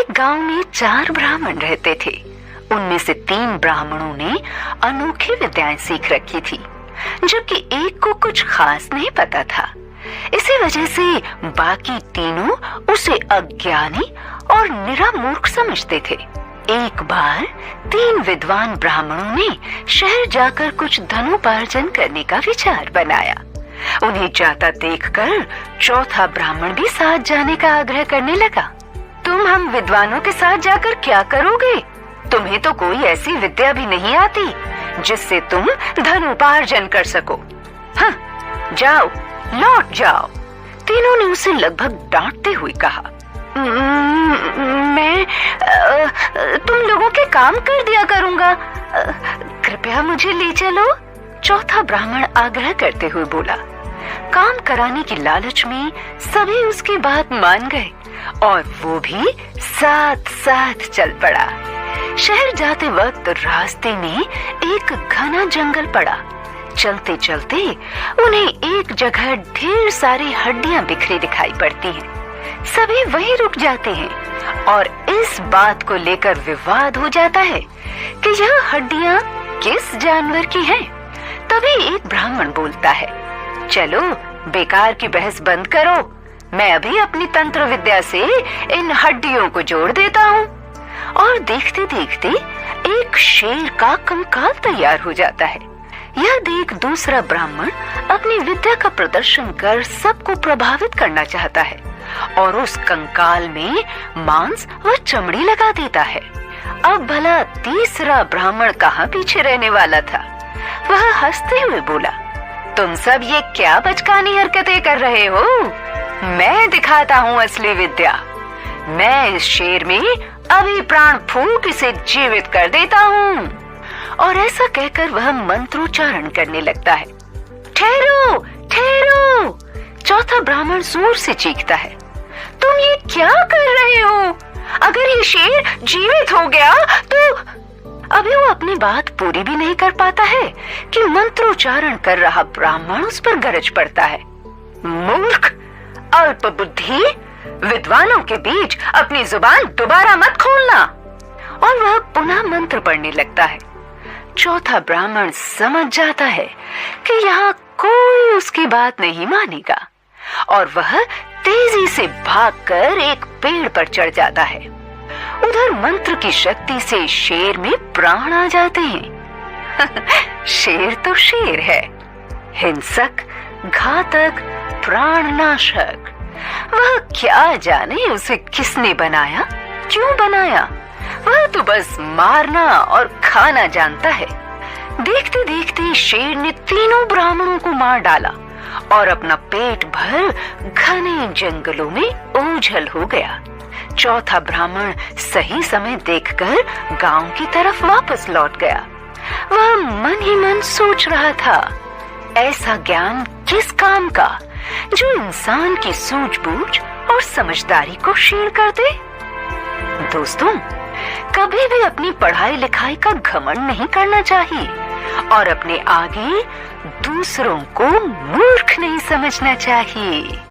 एक गांव में 4 ब्राह्मण रहते थे। उनमें से 3 ब्राह्मणों ने अनोखी विद्याएं सीख रखी थी, जबकि एक को कुछ खास नहीं पता था। इसी वजह से बाकी तीनों उसे अज्ञानी और निरा मूर्ख समझते थे। एक बार 3 विद्वान ब्राह्मणों ने शहर जाकर कुछ धनोपार्जन करने का विचार बनाया। उन्हें जाता देखकर चौथा ब्राह्मण भी साथ जाने का आग्रह करने लगा। तुम हम विद्वानों के साथ जाकर क्या करोगे? तुम्हें तो कोई ऐसी विद्या भी नहीं आती जिससे तुम धनोपार्जन कर सको। हाँ, जाओ, लौट जाओ। तीनों ने उसे लगभग डांटते हुए कहा, मैं तुम लोगों के काम कर दिया करूंगा, कृपया मुझे ले चलो। चौथा ब्राह्मण आग्रह करते हुए बोला। काम कराने की लालच में सभी उसकी बात मान गए और वो भी साथ साथ चल पड़ा। शहर जाते वक्त रास्ते में एक घना जंगल पड़ा। चलते चलते उन्हें एक जगह ढेर सारी हड्डियां बिखरी दिखाई पड़ती हैं। सभी वहीं रुक जाते हैं और इस बात को लेकर विवाद हो जाता है कि यह हड्डियां किस जानवर की हैं। तभी एक ब्राह्मण बोलता है, चलो बेकार की बहस बंद करो, मैं अभी अपनी तंत्र विद्या से इन हड्डियों को जोड़ देता हूँ। और देखते देखते एक शेर का कंकाल तैयार हो जाता है। यह देख दूसरा ब्राह्मण अपनी विद्या का प्रदर्शन कर सबको प्रभावित करना चाहता है और उस कंकाल में मांस व चमड़ी लगा देता है। अब भला तीसरा ब्राह्मण कहाँ पीछे रहने वाला था। वह हंसते हुए बोला, तुम सब ये क्या बचकानी हरकतें कर रहे हो? मैं दिखाता हूँ असली विद्या। मैं इस शेर में अभी प्राण फूंक इसे जीवित कर देता हूँ। और ऐसा कहकर वह मंत्रोच्चारण करने लगता है। ठहरो, ठहरो! चौथा ब्राह्मण जोर से चीखता है, तुम ये क्या कर रहे हो? अगर ये शेर जीवित हो गया तो... अभी वो अपनी बात पूरी भी नहीं कर पाता है कि मंत्रोच्चारण कर रहा ब्राह्मण उस पर गरज पड़ता है। मूर्ख, अल्प बुद्धि, विद्वानों के बीच अपनी जुबान दोबारा मत खोलना। और वह पुनः मंत्र पढ़ने लगता है। चौथा ब्राह्मण समझ जाता है कि यहाँ कोई उसकी बात नहीं मानेगा और वह तेजी से भागकर एक पेड़ पर चढ़ जाता है। उधर मंत्र की शक्ति से शेर में प्राण आ जाते हैं। शेर तो शेर है, हिंसक, घातक, प्राणनाशक। वह क्या जाने उसे किसने बनाया, क्यों बनाया। वह तो बस मारना और खाना जानता है। देखते देखते शेर ने तीनों ब्राह्मणों को मार डाला और अपना पेट भर घने जंगलों में ओझल हो गया। चौथा ब्राह्मण सही समय देखकर गांव की तरफ वापस लौट गया। वह मन ही मन सोच रहा था, ऐसा ज्ञान किस काम का जो इंसान की सूझबूझ और समझदारी को क्षीण कर दे। दोस्तों, कभी भी अपनी पढ़ाई लिखाई का घमंड नहीं करना चाहिए और अपने आगे दूसरों को मूर्ख नहीं समझना चाहिए।